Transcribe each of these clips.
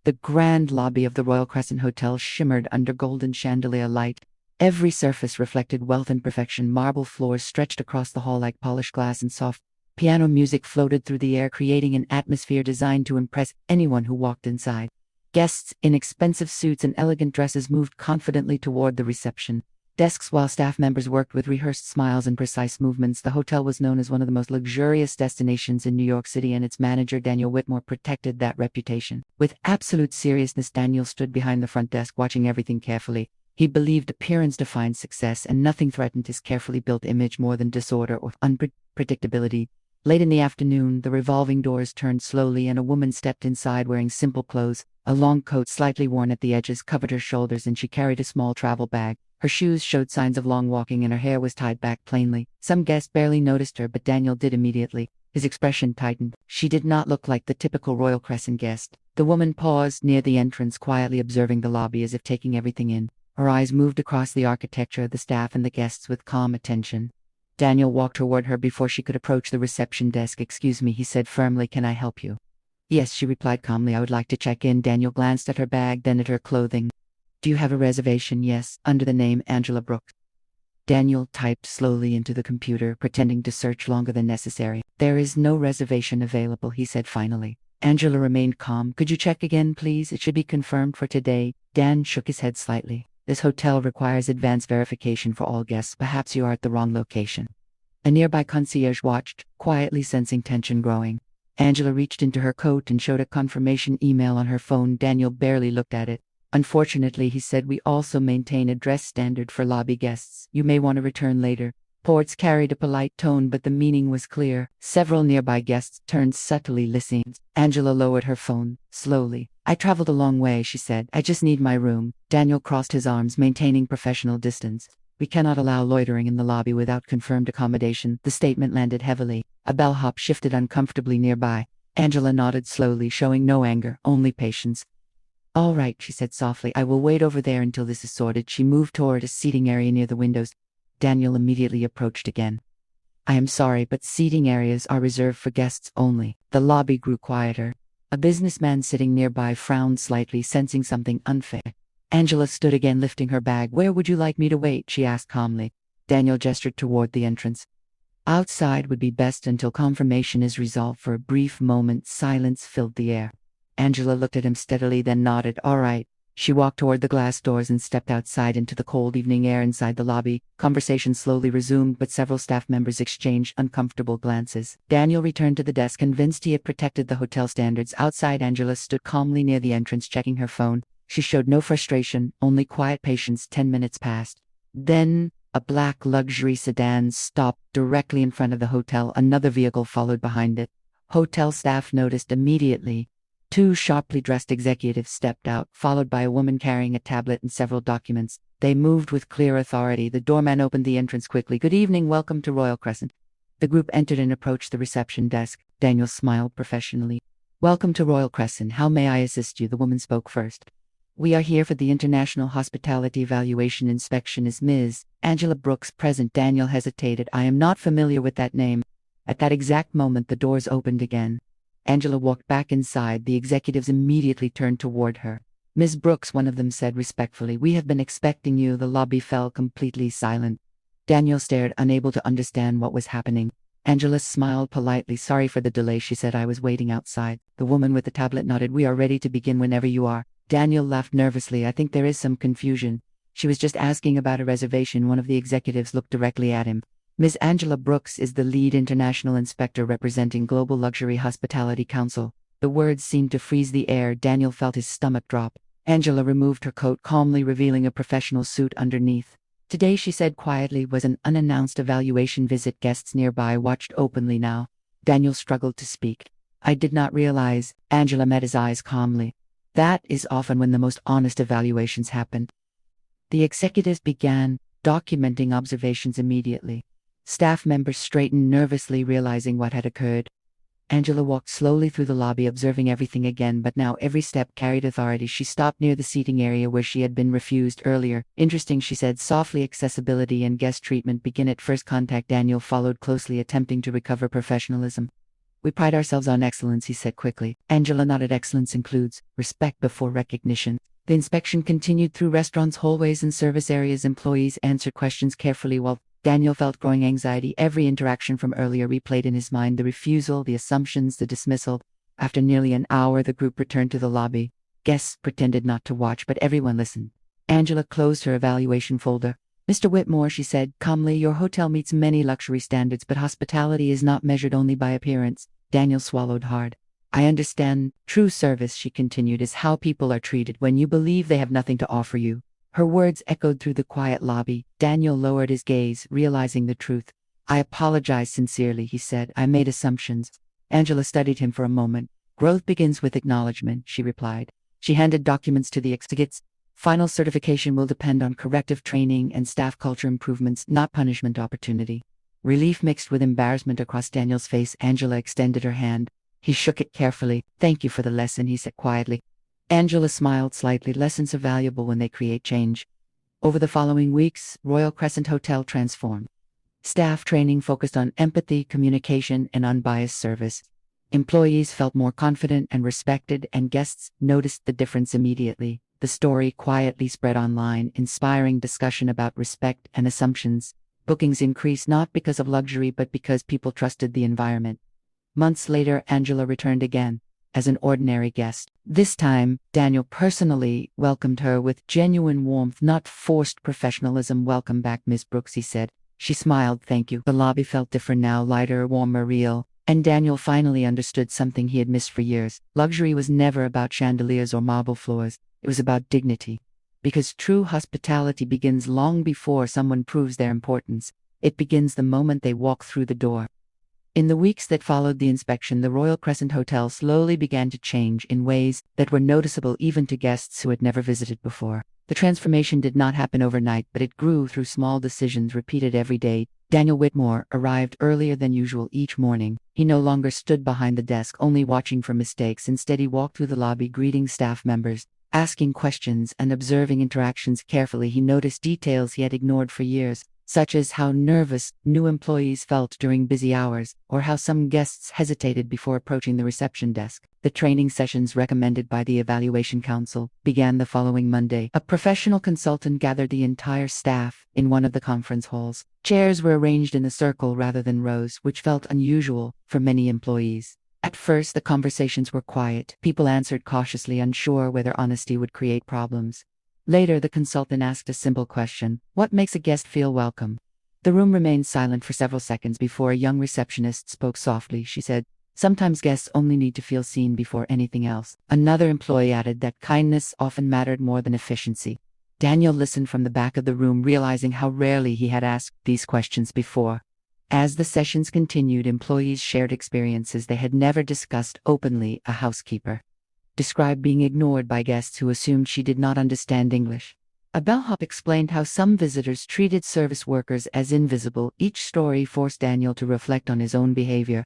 The grand lobby of the Royal Crescent Hotel shimmered under golden chandelier light. Every surface reflected wealth and perfection. Marble floors stretched across the hall like polished glass, and soft piano music floated through the air, creating an atmosphere designed to impress anyone who walked inside. Guests in expensive suits and elegant dresses moved confidently toward the reception desks while staff members worked with rehearsed smiles and precise movements. The hotel was known as one of the most luxurious destinations in New York City, and its manager, Daniel Whitmore, protected that reputation. With absolute seriousness, Daniel stood behind the front desk, watching everything carefully. He believed appearance defined success, and nothing threatened his carefully built image more than disorder or unpredictability. Late in the afternoon, the revolving doors turned slowly, and a woman stepped inside wearing simple clothes. A long coat, slightly worn at the edges, covered her shoulders, and she carried a small travel bag. Her shoes showed signs of long walking, and her hair was tied back plainly. Some guests barely noticed her, but Daniel did immediately. His expression tightened. She did not look like the typical Royal Crescent guest. The woman paused near the entrance, quietly observing the lobby as if taking everything in. Her eyes moved across the architecture, the staff, and the guests with calm attention. Daniel walked toward her before she could approach the reception desk. "Excuse me," he said firmly. "Can I help you?" "Yes," she replied calmly. "I would like to check in." Daniel glanced at her bag, then at her clothing. "Do you have a reservation?" "Yes, under the name Angela Brooks." Daniel typed slowly into the computer, pretending to search longer than necessary. "There is no reservation available," he said finally. Angela remained calm. "Could you check again, please? It should be confirmed for today." Dan shook his head slightly. "This hotel requires advance verification for all guests. Perhaps you are at the wrong location." A nearby concierge watched, quietly sensing tension growing. Angela reached into her coat and showed a confirmation email on her phone. Daniel barely looked at it. "Unfortunately," he said, "we also maintain a dress standard for lobby guests. You may want to return later." Ports carried a polite tone, but the meaning was clear. Several nearby guests turned subtly, listening. Angela lowered her phone, slowly. "I traveled a long way," she said. "I just need my room." Daniel crossed his arms, maintaining professional distance. "We cannot allow loitering in the lobby without confirmed accommodation." The statement landed heavily. A bellhop shifted uncomfortably nearby. Angela nodded slowly, showing no anger, only patience. "All right," she said softly. "I will wait over there until this is sorted." She moved toward a seating area near the windows. Daniel immediately approached again. "I am sorry, but seating areas are reserved for guests only." The lobby grew quieter. A businessman sitting nearby frowned slightly, sensing something unfair. Angela stood again, lifting her bag. "Where would you like me to wait?" she asked calmly. Daniel gestured toward the entrance. "Outside would be best until confirmation is resolved." For a brief moment, silence filled the air. Angela looked at him steadily, then nodded. "All right." She walked toward the glass doors and stepped outside into the cold evening air. Inside the lobby, conversation slowly resumed, but several staff members exchanged uncomfortable glances. Daniel returned to the desk, convinced he had protected the hotel standards. Outside, Angela stood calmly near the entrance, checking her phone. She showed no frustration, only quiet patience. 10 minutes passed. Then, a black luxury sedan stopped directly in front of the hotel. Another vehicle followed behind it. Hotel staff noticed immediately. 2 sharply dressed executives stepped out, followed by a woman carrying a tablet and several documents. They moved with clear authority. The doorman opened the entrance quickly. "Good evening, welcome to Royal Crescent." The group entered and approached the reception desk. Daniel smiled professionally. "Welcome to Royal Crescent. How may I assist you?" The woman spoke first. "We are here for the International Hospitality Evaluation Inspection. Is Ms. Angela Brooks present?" Daniel hesitated. "I am not familiar with that name." At that exact moment, the doors opened again. Angela walked back inside. The executives immediately turned toward her. "Ms. Brooks," one of them said respectfully, "we have been expecting you." The lobby fell completely silent. Daniel stared, unable to understand what was happening. Angela smiled politely. "Sorry for the delay," she said. "I was waiting outside." The woman with the tablet nodded. "We are ready to begin whenever you are." Daniel laughed nervously. "I think there is some confusion. She was just asking about a reservation." One of the executives looked directly at him. "Ms. Angela Brooks is the lead international inspector representing Global Luxury Hospitality Council." The words seemed to freeze the air. Daniel felt his stomach drop. Angela removed her coat, calmly revealing a professional suit underneath. "Today," she said quietly, "was an unannounced evaluation visit." Guests nearby watched openly now. Daniel struggled to speak. "I did not realize." Angela met his eyes calmly. "That is often when the most honest evaluations happen." The executives began documenting observations immediately. Staff members straightened nervously, realizing what had occurred. Angela walked slowly through the lobby, observing everything again, but now every step carried authority. She stopped near the seating area where she had been refused earlier. "Interesting," she said softly. "Accessibility and guest treatment begin at first contact." Daniel followed closely, attempting to recover professionalism. We pride ourselves on excellence, he said quickly. Angela nodded. Excellence includes respect before recognition. The inspection continued through restaurants, hallways, and service areas. Employees answered questions carefully while Daniel felt growing anxiety. Every interaction from earlier replayed in his mind: the refusal, the assumptions, the dismissal. After nearly an hour, the group returned to the lobby. Guests pretended not to watch, but everyone listened. Angela closed her evaluation folder. Mr. Whitmore, she said calmly, your hotel meets many luxury standards, but hospitality is not measured only by appearance. Daniel swallowed hard. I understand. True service, she continued, is how people are treated when you believe they have nothing to offer you. Her words echoed through the quiet lobby. Daniel lowered his gaze, realizing the truth. I apologize sincerely, he said. I made assumptions. Angela studied him for a moment. Growth begins with acknowledgement, she replied. She handed documents to the executive. Final certification will depend on corrective training and staff culture improvements, not punishment opportunity. Relief mixed with embarrassment across Daniel's face. Angela extended her hand. He shook it carefully. Thank you for the lesson, he said quietly. Angela smiled slightly. Lessons are valuable when they create change. Over the following weeks, Royal Crescent Hotel transformed. Staff training focused on empathy, communication, and unbiased service. Employees felt more confident and respected, and guests noticed the difference immediately. The story quietly spread online, inspiring discussion about respect and assumptions. Bookings increased not because of luxury but because people trusted the environment. Months later, Angela returned again, as an ordinary guest. This time, Daniel personally welcomed her with genuine warmth, not forced professionalism. Welcome back, Miss Brooks, he said. She smiled. Thank you. The lobby felt different now, lighter, warmer, real. And Daniel finally understood something he had missed for years. Luxury was never about chandeliers or marble floors. It was about dignity. Because true hospitality begins long before someone proves their importance. It begins the moment they walk through the door. In the weeks that followed the inspection, the Royal Crescent Hotel slowly began to change in ways that were noticeable even to guests who had never visited before. The transformation did not happen overnight, but it grew through small decisions repeated every day. Daniel Whitmore arrived earlier than usual each morning. He no longer stood behind the desk, only watching for mistakes. Instead, he walked through the lobby, greeting staff members, asking questions, and observing interactions carefully. He noticed details he had ignored for years, such as how nervous new employees felt during busy hours, or how some guests hesitated before approaching the reception desk. The training sessions recommended by the Evaluation Council began the following Monday. A professional consultant gathered the entire staff in one of the conference halls. Chairs were arranged in a circle rather than rows, which felt unusual for many employees. At first, the conversations were quiet. People answered cautiously, unsure whether honesty would create problems. Later, the consultant asked a simple question: what makes a guest feel welcome? The room remained silent for several seconds before a young receptionist spoke softly. She said, sometimes guests only need to feel seen before anything else. Another employee added that kindness often mattered more than efficiency. Daniel listened from the back of the room, realizing how rarely he had asked these questions before. As the sessions continued, employees shared experiences they had never discussed openly. A housekeeper described being ignored by guests who assumed she did not understand English. A bellhop explained how some visitors treated service workers as invisible. Each story forced Daniel to reflect on his own behavior.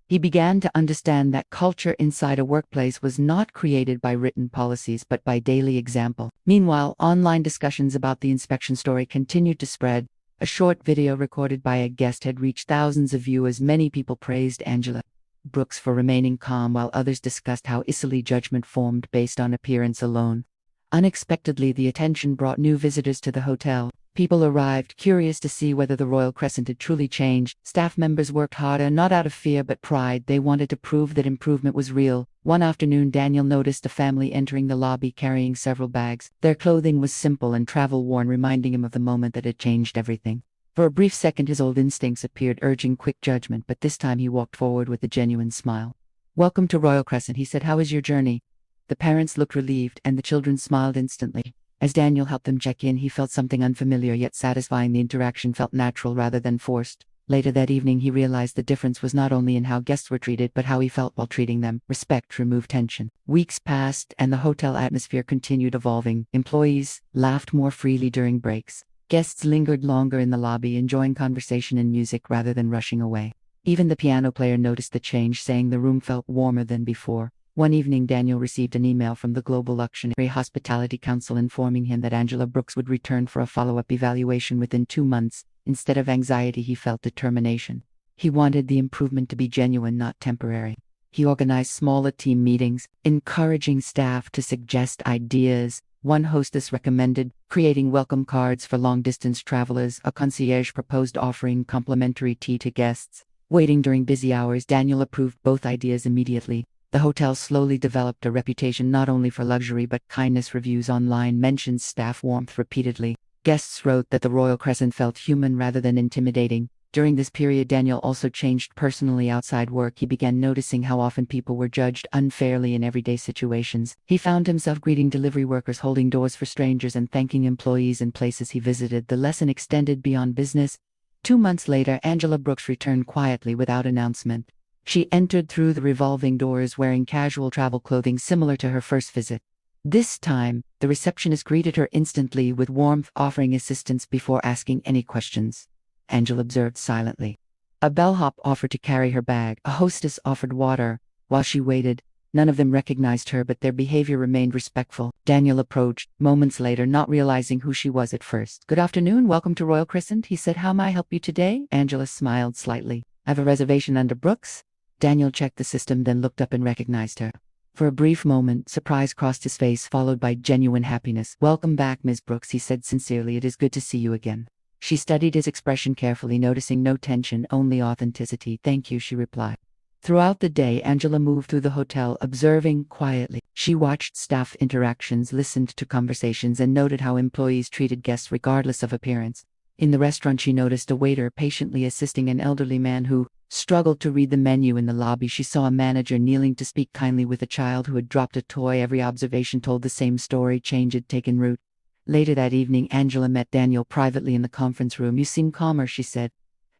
He began to understand that culture inside a workplace was not created by written policies but by daily example. Meanwhile, online discussions about the inspection story continued to spread. A short video recorded by a guest had reached thousands of viewers. Many people praised Angela Brooks for remaining calm, while others discussed how easily judgment formed based on appearance alone. Unexpectedly, the attention brought new visitors to the hotel. People arrived, curious to see whether the Royal Crescent had truly changed. Staff members worked harder, not out of fear but pride. They wanted to prove that improvement was real. One afternoon, Daniel noticed a family entering the lobby carrying several bags. Their clothing was simple and travel-worn, reminding him of the moment that had changed everything. For a brief second, his old instincts appeared, urging quick judgment, but this time he walked forward with a genuine smile. Welcome to Royal Crescent, he said. How is your journey? The parents looked relieved, and the children smiled instantly. As Daniel helped them check in, he felt something unfamiliar yet satisfying. The interaction felt natural rather than forced. Later that evening, he realized the difference was not only in how guests were treated, but how he felt while treating them. Respect removed tension. Weeks passed, and the hotel atmosphere continued evolving. Employees laughed more freely during breaks. Guests lingered longer in the lobby, enjoying conversation and music rather than rushing away. Even the piano player noticed the change, saying the room felt warmer than before. One evening, Daniel received an email from the Global Luxury Hospitality Council informing him that Angela Brooks would return for a follow-up evaluation within 2 months. Instead of anxiety, he felt determination. He wanted the improvement to be genuine, not temporary. He organized smaller team meetings, encouraging staff to suggest ideas. One hostess recommended creating welcome cards for long-distance travelers. A concierge proposed offering complimentary tea to guests. Waiting during busy hours, Daniel approved both ideas immediately. The hotel slowly developed a reputation not only for luxury but kindness. Reviews online mentioned staff warmth repeatedly. Guests wrote that the Royal Crescent felt human rather than intimidating. During this period, Daniel also changed personally outside work. He began noticing how often people were judged unfairly in everyday situations. He found himself greeting delivery workers, holding doors for strangers, and thanking employees in places he visited. The lesson extended beyond business. 2 months later, Angela Brooks returned quietly without announcement. She entered through the revolving doors wearing casual travel clothing similar to her first visit. This time, the receptionist greeted her instantly with warmth, offering assistance before asking any questions. Angela observed silently. A bellhop offered to carry her bag. A hostess offered water. While she waited, none of them recognized her, but their behavior remained respectful. Daniel approached, moments later, not realizing who she was at first. "Good afternoon, welcome to Royal Crescent," he said. "How may I help you today?" Angela smiled slightly. "I have a reservation under Brooks." Daniel checked the system, then looked up and recognized her. For a brief moment, surprise crossed his face, followed by genuine happiness. "Welcome back, Ms. Brooks," he said sincerely. "It is good to see you again." She studied his expression carefully, noticing no tension, only authenticity. "Thank you," she replied. Throughout the day, Angela moved through the hotel, observing quietly. She watched staff interactions, listened to conversations, and noted how employees treated guests regardless of appearance. In the restaurant, she noticed a waiter patiently assisting an elderly man who struggled to read the menu. In the lobby, she saw a manager kneeling to speak kindly with a child who had dropped a toy. Every observation told the same story: change had taken root. Later that evening, Angela met Daniel privately in the conference room. "You seem calmer," she said.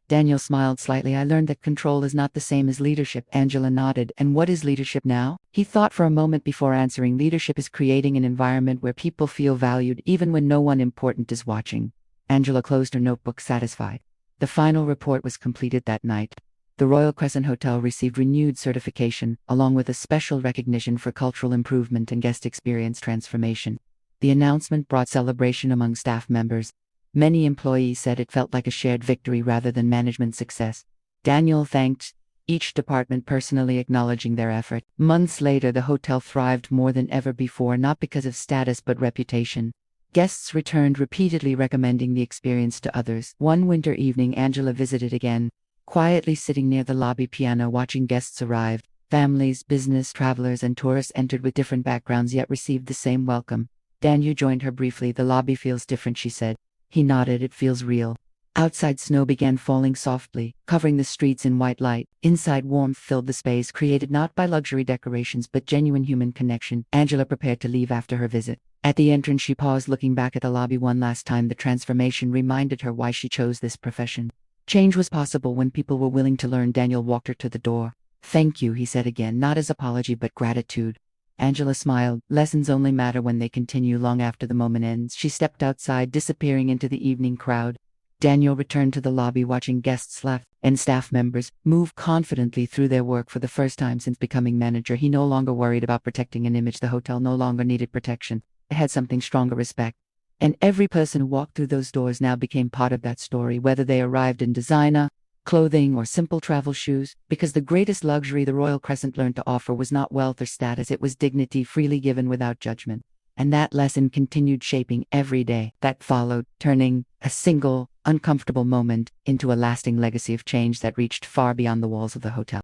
Daniel smiled slightly. "I learned that control is not the same as leadership." Angela nodded. "And what is leadership now?" He thought for a moment before answering. "Leadership is creating an environment where people feel valued even when no one important is watching." Angela closed her notebook, satisfied. The final report was completed that night. The Royal Crescent Hotel received renewed certification, along with a special recognition for cultural improvement and guest experience transformation. The announcement brought celebration among staff members. Many employees said it felt like a shared victory rather than management success. Daniel thanked each department personally, acknowledging their effort. Months later, the hotel thrived more than ever before, not because of status but reputation. Guests returned repeatedly, recommending the experience to others. One winter evening, Angela visited again, quietly sitting near the lobby piano, watching guests arrive. Families, business, travelers, and tourists entered with different backgrounds, yet received the same welcome. Daniel joined her briefly. "The lobby feels different," she said. He nodded. "It feels real." Outside, snow began falling softly, covering the streets in white light. Inside, warmth filled the space, created not by luxury decorations but genuine human connection. Angela prepared to leave after her visit. At the entrance, she paused, looking back at the lobby one last time. The transformation reminded her why she chose this profession. Change was possible when people were willing to learn. Daniel walked her to the door. "Thank you," he said again, not as apology but gratitude. Angela smiled. Lessons only matter when they continue long after the moment ends. She stepped outside, disappearing into the evening crowd. Daniel returned to the lobby, watching guests left and staff members move confidently through their work. For the first time since becoming manager, he no longer worried about protecting an image. The hotel no longer needed protection. It had something stronger: respect. And every person who walked through those doors now became part of that story, whether they arrived in designer clothing or simple travel shoes, because the greatest luxury the Royal Crescent learned to offer was not wealth or status, it was dignity, freely given without judgment. And that lesson continued shaping every day that followed, turning a single, uncomfortable moment into a lasting legacy of change that reached far beyond the walls of the hotel.